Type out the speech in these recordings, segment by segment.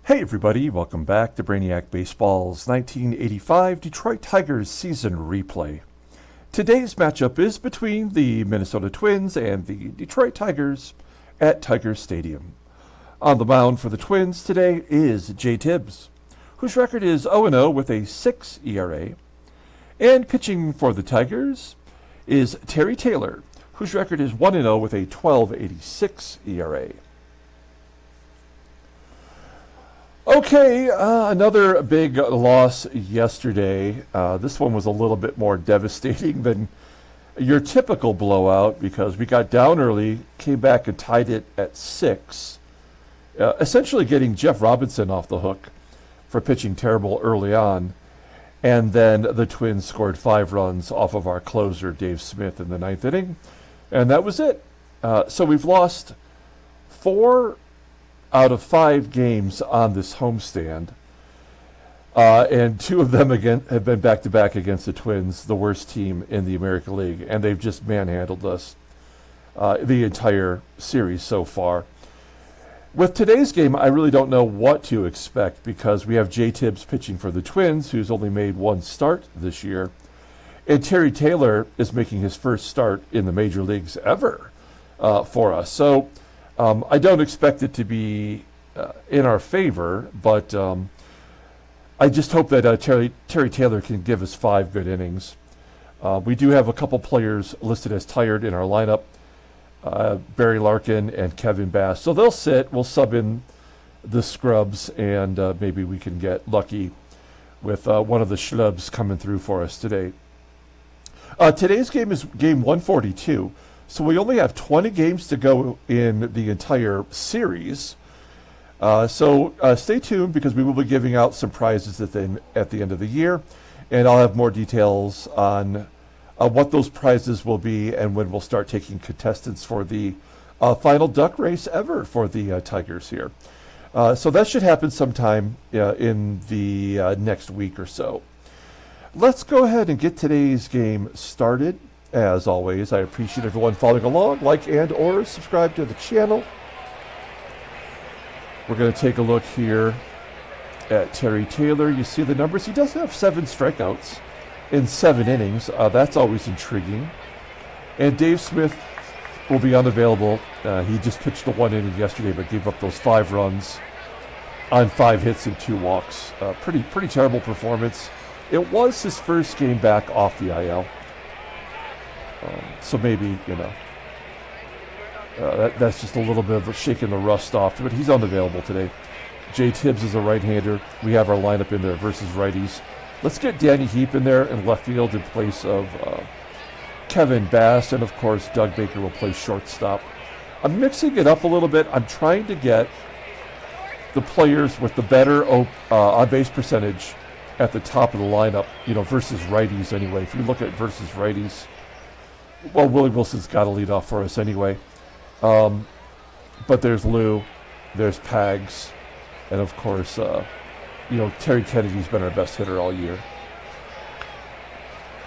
Hey everybody, welcome back to Brainiac Baseball's 1985 Detroit Tigers season replay. Today's matchup is between the Minnesota Twins and the Detroit Tigers at Tiger Stadium. On the mound for the Twins today is Tibbs, whose record is 0-0 with a 6 ERA. And pitching for the Tigers is Terry Taylor, whose record is 1-0 with a 12.86 ERA. Okay, another big loss yesterday. This one was a little bit more devastating than your typical blowout because we got down early, came back and tied it at 6, essentially getting Jeff Robinson off the hook for pitching terrible early on. And then the Twins scored 5 runs off of our closer, Dave Smith, in the 9th inning. And that was it. So we've lost 4 out of 5 games on this homestand, and 2 of them again have been back-to-back against the Twins, the worst team in the American League, and they've just manhandled us the entire series so far. With today's game, I really don't know what to expect because we have Tibbs pitching for the Twins, who's only made 1 start this year, and Terry Taylor is making his first start in the major leagues ever for us. So I don't expect it to be in our favor, but I just hope that Terry Taylor can give us 5 good innings. We do have a couple players listed as tired in our lineup, Barry Larkin and Kevin Bass. So they'll sit, we'll sub in the scrubs, and maybe we can get lucky with one of the schlubs coming through for us today. Today's game is game 142. So we only have 20 games to go in the entire series. So stay tuned because we will be giving out some prizes at the end of the year. And I'll have more details on what those prizes will be and when we'll start taking contestants for the final duck race ever for the Tigers here. So that should happen sometime in the next week or so. Let's go ahead and get today's game started. As always, I appreciate everyone following along. Like and or subscribe to the channel. We're going to take a look here at Terry Taylor. You see the numbers. He does have 7 strikeouts in 7 innings. That's always intriguing. And Dave Smith will be unavailable. He just pitched the 1 inning yesterday, but gave up those 5 runs on 5 hits and 2 walks. Pretty terrible performance. It was his first game back off the IL. So maybe, that's just a little bit of shaking the rust off, but he's unavailable today. Tibbs is a right-hander. We have our lineup in there versus righties. Let's get Danny HEEP in there in left field in place of Kevin Bass, and of course Doug Baker will play shortstop. I'm mixing it up a little bit. I'm trying to get the players with the better on-base percentage at the top of the lineup, versus righties anyway. If you look at versus righties, well, Willie Wilson's got to lead off for us anyway. But there's Lou, there's Pags, and of course, Terry Kennedy's been our best hitter all year.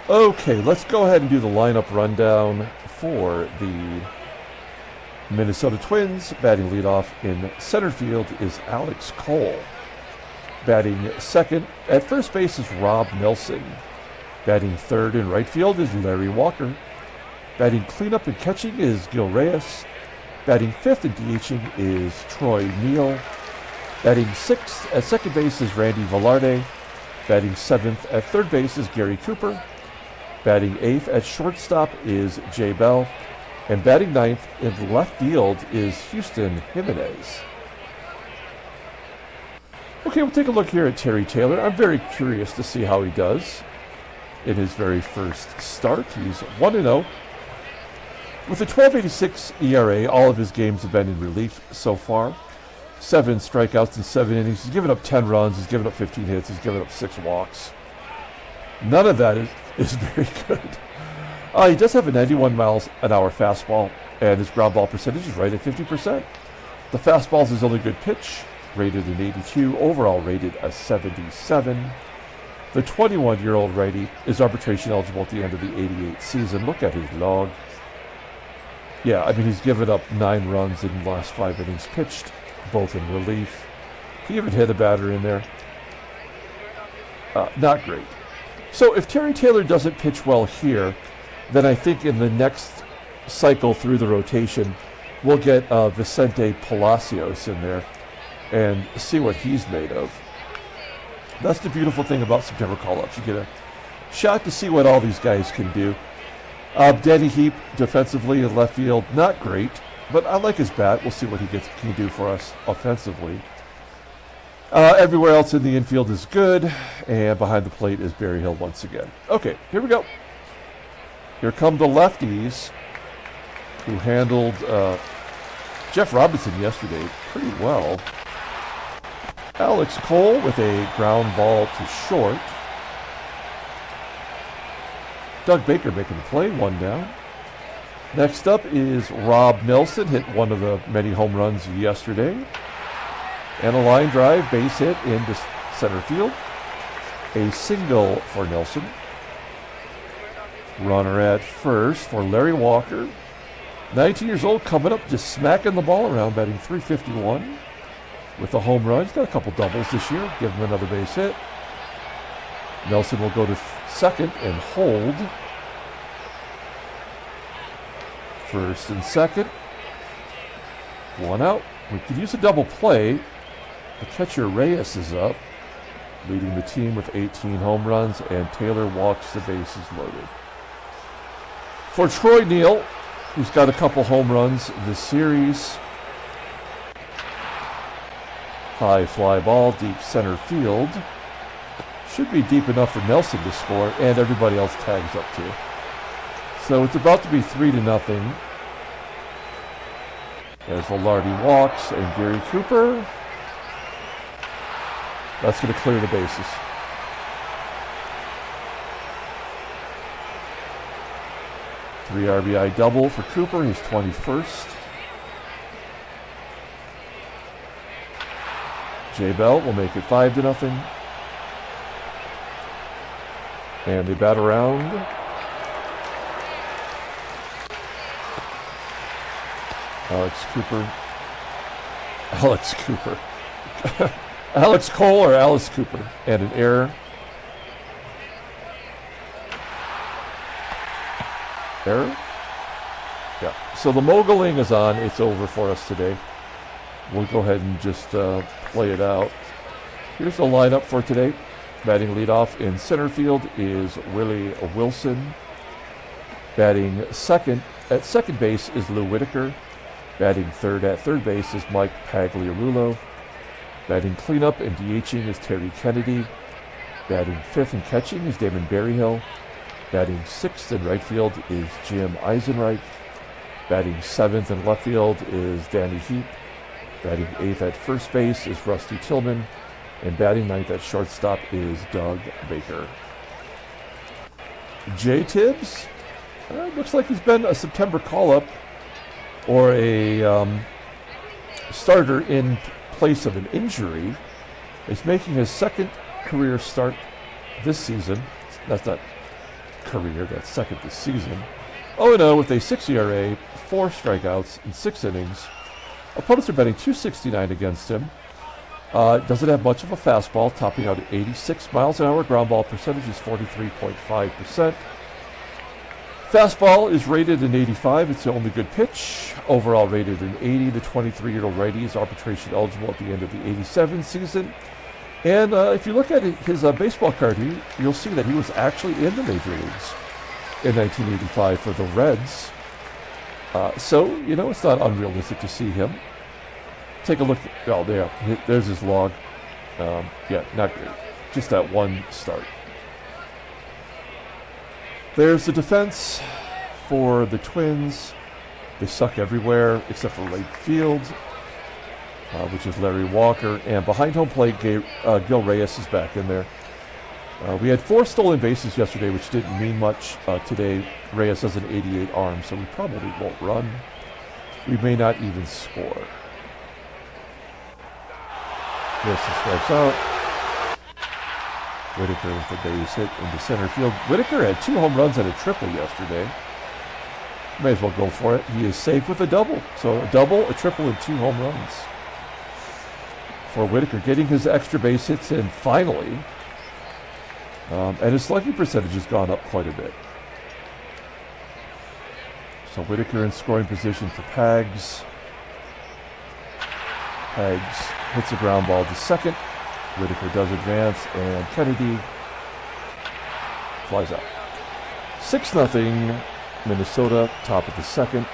Okay, let's go ahead and do the lineup rundown for the Minnesota Twins. Batting leadoff in center field is Alex Cole. Batting second at first base is Rob Nelson. Batting third in right field is Larry Walker. Batting cleanup and catching is Gil Reyes. Batting fifth and DHing is Troy NEEL. Batting 6th at second base is Randy Velarde. Batting 7th at third base is Gary Cooper. Batting 8th at shortstop is Jay Bell. And batting 9th in left field is Houston Jimenez. Okay, we'll take a look here at Terry Taylor. I'm very curious to see how he does in his very first start. He's 1-0. With a 12.86 ERA, all of his games have been in relief so far. 7 strikeouts in 7 innings. He's given up 10 runs. He's given up 15 hits. He's given up 6 walks. None of that is very good. He does have a 91 miles an hour fastball, and his ground ball percentage is right at 50%. The fastball is his only good pitch, rated an 82, overall rated a 77. The 21-year-old righty is arbitration eligible at the end of the 88 season. Look at his log. Yeah, I mean, he's given up 9 runs in the last 5 innings pitched, both in relief. He even hit a batter in there. Not great. So if Terry Taylor doesn't pitch well here, then I think in the next cycle through the rotation, we'll get Vicente Palacios in there and see what he's made of. That's the beautiful thing about September call-ups. You get a shot to see what all these guys can do. Danny Heep defensively in left field, not great, but I like his bat. We'll see what he can do for us offensively. Everywhere else in the infield is good, and behind the plate is Berryhill once again. Okay, here we go. Here come the lefties, who handled Jeff Robinson yesterday pretty well. Alex Cole with a ground ball to short. Doug Baker making the play, one down. Next up is Rob Nelson, hit one of the many home runs yesterday. And a line drive, base hit into center field. A single for Nelson. Runner at first for Larry Walker. 19 years old, coming up, just smacking the ball around, batting .351 with a home run. He's got a couple doubles this year. Give him another base hit. Nelson will go to second and hold. First and second. One out. We could use a double play. The catcher Reyes is up, leading the team with 18 home runs, and Taylor walks the bases loaded. For Troy NEEL, who's got a couple home runs this series. High fly ball, deep center field. Should be deep enough for Nelson to score, and everybody else tags up too. So it's about to be 3-0. As Velarde walks, and Gary Cooper. That's going to clear the bases. Three RBI double for Cooper, his 21st. Jay Bell will make it 5-0. And they bat around. Alex Cooper. Alex Cole or Alice Cooper. And an error. Error? Yeah. So the moguling is on. It's over for us today. We'll go ahead and just play it out. Here's the lineup for today. Batting leadoff in center field is Willie Wilson. Batting second at second base is Lou Whitaker. Batting third at third base is Mike Pagliarulo. Batting cleanup and DHing is Terry Kennedy. Batting fifth and catching is Damon Berryhill. Batting sixth in right field is Jim Eisenreich. Batting seventh in left field is Danny Heep. Batting eighth at first base is Rusty Tillman. And batting ninth at shortstop is Doug Baker. Jay Tibbs, looks like he's been a September call-up or a starter in place of an injury. He's making his second career start this season. That's not career, that's second this season. 0-0 with a 6 ERA, 4 strikeouts in 6 innings. Opponents are betting .269 against him. Doesn't have much of a fastball, topping out at 86 miles an hour. Ground ball percentage is 43.5%. Fastball is rated an 85. It's the only good pitch. Overall rated an 80. The 23-year-old righty is arbitration eligible at the end of the 87 season. And if you look at his baseball card, you'll see that he was actually in the major leagues in 1985 for the Reds. So, it's not unrealistic to see him. Take a look. Oh, there's his log. Yeah, not great. Just that one start. There's the defense for the Twins. They suck everywhere except for right field, which is Larry Walker. And behind home plate, Gil Reyes is back in there. We had 4 stolen bases yesterday, which didn't mean much. Today, Reyes has an 88 arm, so we probably won't run. We may not even score. Wilson strikes out. Whitaker with the base hit into center field. Whitaker had 2 home runs and a triple yesterday. May as well go for it. He is safe with a double. So a double, a triple, and 2 home runs. for Whitaker, getting his extra base hits in finally. And his slugging percentage has gone up quite a bit. So Whitaker in scoring position for Pags. Pags hits a ground ball to second. Whitaker does advance, and Kennedy flies out. 6-0 Minnesota, top of the second.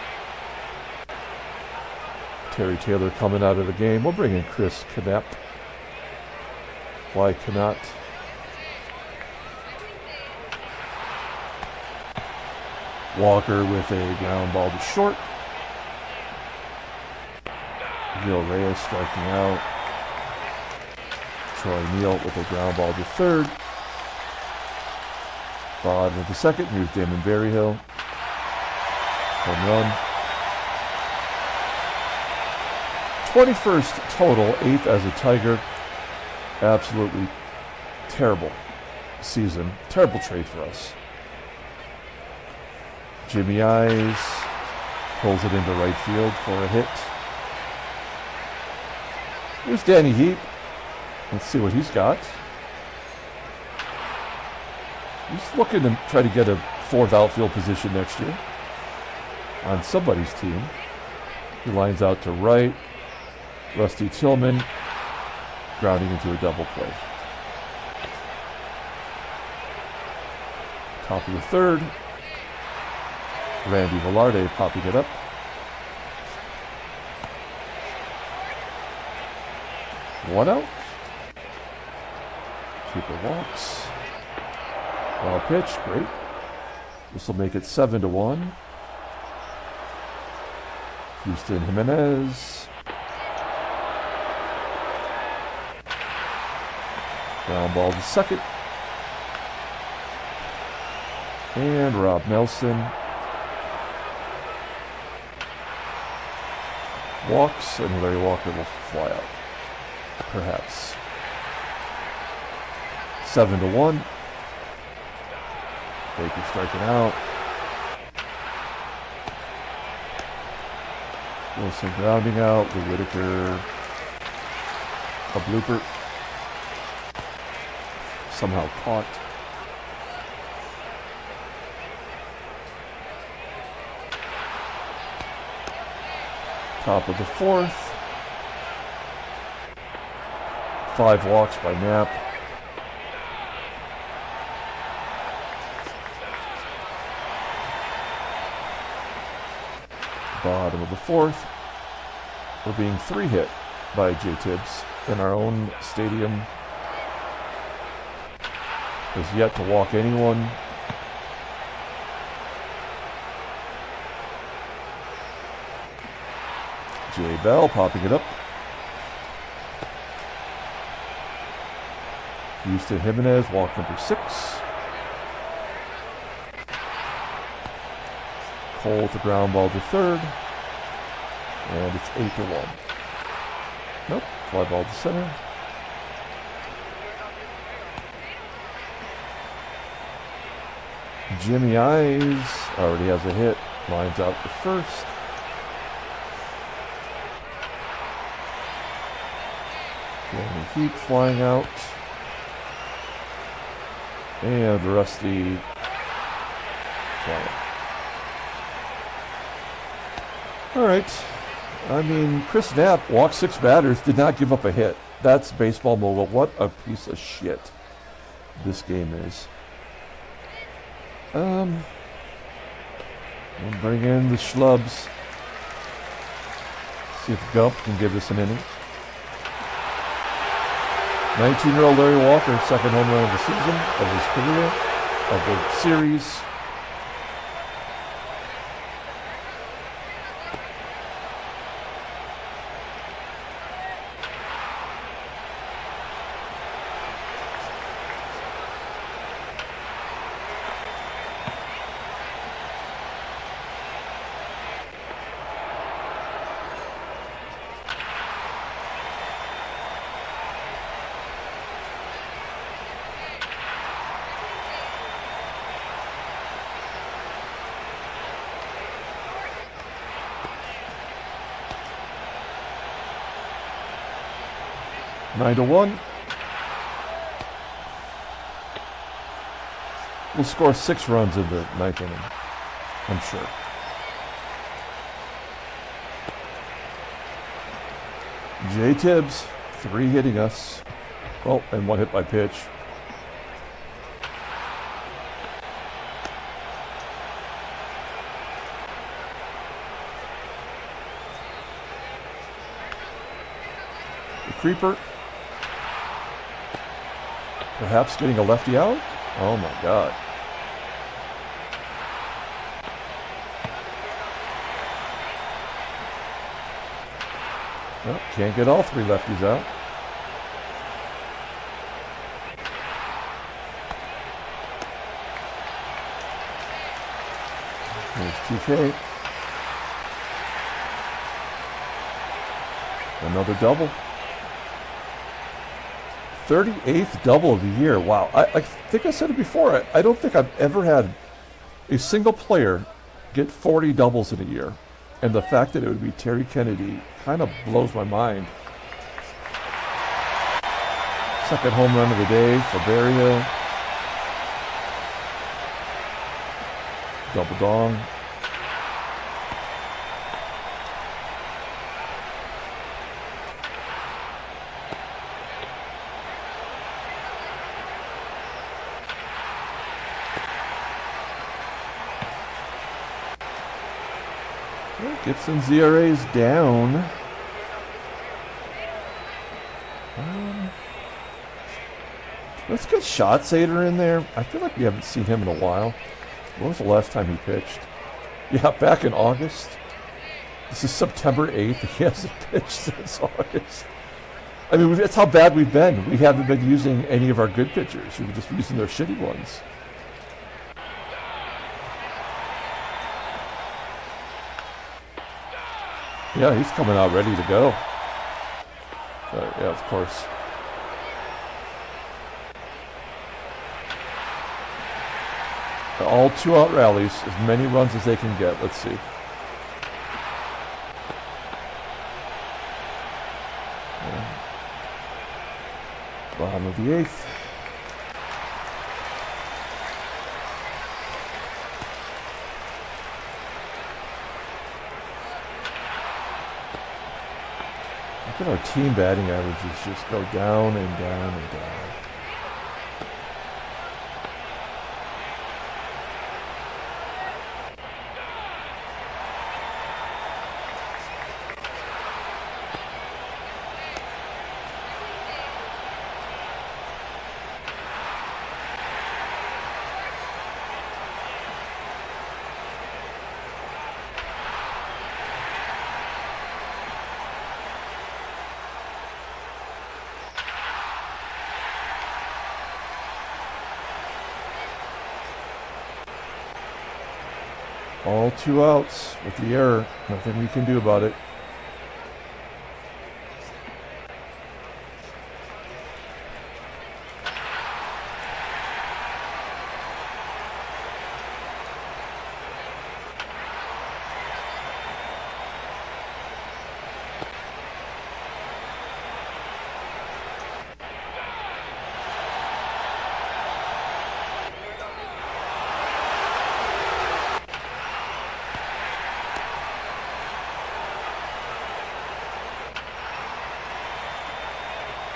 Terry Taylor coming out of the game. We'll bring in Chris Knapp. Why cannot? Walker with a ground ball to short. Reyes striking out. Troy Neal with a ground ball to third. Bottom of the second. Here's Damon Berryhill. Home run. 21st total, 8th as a Tiger. Absolutely terrible season. Terrible trade for us. Jimmy Eyes pulls it into right field for a hit. Here's Danny Heep. Let's see what he's got. He's looking to try to get a 4th outfield position next year on somebody's team. He lines out to right. Rusty Tillman grounding into a double play. Top of the third. Randy Velarde popping it up. One out. Keeper walks. Ball pitch, great. This will make it 7-1. Houston Jimenez. Ground ball to second. And Rob Nelson walks, and Larry Walker will fly out. Perhaps. 7-1. Baker striking out. Wilson grounding out. The Whitaker. A blooper. Somehow caught. Top of the fourth. 5 walks by Knapp. Bottom of the fourth. We're being 3 hit by J. Tibbs in our own stadium. Has yet to walk anyone. J. Bell popping it up. Houston Jimenez, walk number 6. Cole with the ground ball to third. And it's 8-1. Nope, fly ball to center. Jimmy Eyes already has a hit. Lines out to first. Danny Heep flying out. And Rusty flying. All right. I mean, Chris Knapp walked 6 batters, did not give up a hit. That's baseball mogul. What a piece of shit this game is. We'll bring in the schlubs. See if Gump can give us an inning. 19-year-old Larry Walker, second home run of the season, of his career, of the series. 9-1. We'll score 6 runs in the 9th inning, I'm sure. J. Tibbs, 3 hitting us. Oh, and 1 hit by pitch. The creeper. Perhaps getting a lefty out? Oh my God. Well, can't get all 3 lefties out. There's TK. Another double. 38th double of the year. Wow. I think I said it before. I don't think I've ever had a single player get 40 doubles in a year. And the fact that it would be Terry Kennedy kind of blows my mind. Second home run of the day for Berryhill. Double dong. Gibson's ERA is down. Let's get Schatzeder in there. I feel like we haven't seen him in a while. When was the last time he pitched? Yeah, back in August. This is September 8th. He hasn't pitched since August. I mean, that's how bad we've been. We haven't been using any of our good pitchers. We've just been using their shitty ones. Yeah, he's coming out ready to go. Yeah, of course. All 2-out rallies, as many runs as they can get. Let's see. Bottom of the 8th. Look at our team batting averages just go down and down and down. All 2 outs with the error. Nothing we can do about it.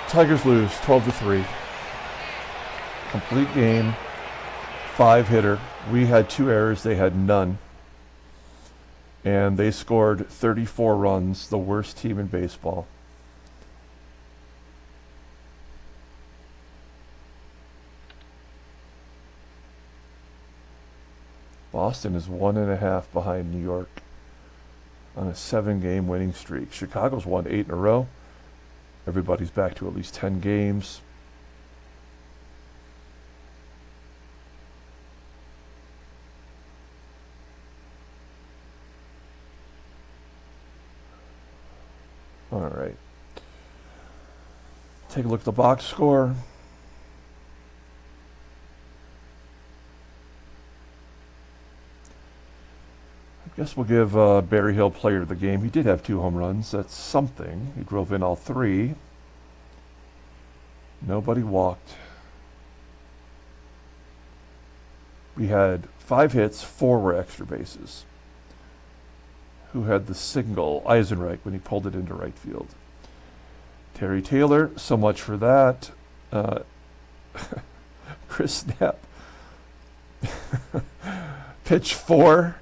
Tigers lose 12-3. Complete game. 5-hitter. We had 2 errors. They had none. And they scored 34 runs. The worst team in baseball. Boston is 1.5 behind New York on a 7-game winning streak. Chicago's won 8 in a row. Everybody's back to at least 10 games. All right. Take a look at the box score. I guess we'll give Berryhill player of the game. He did have 2 home runs. That's something. He drove in all 3. Nobody walked. We had 5 hits, 4 were extra bases. Who had the single? EISENREICH, when he pulled it into right field. Terry Taylor, so much for that. Chris Snap. Pitch 4.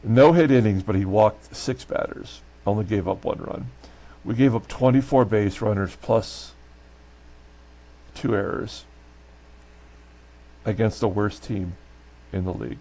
No hit innings, but he walked 6 batters. Only gave up 1 run. We gave up 24 base runners plus 2 errors against the worst team in the league.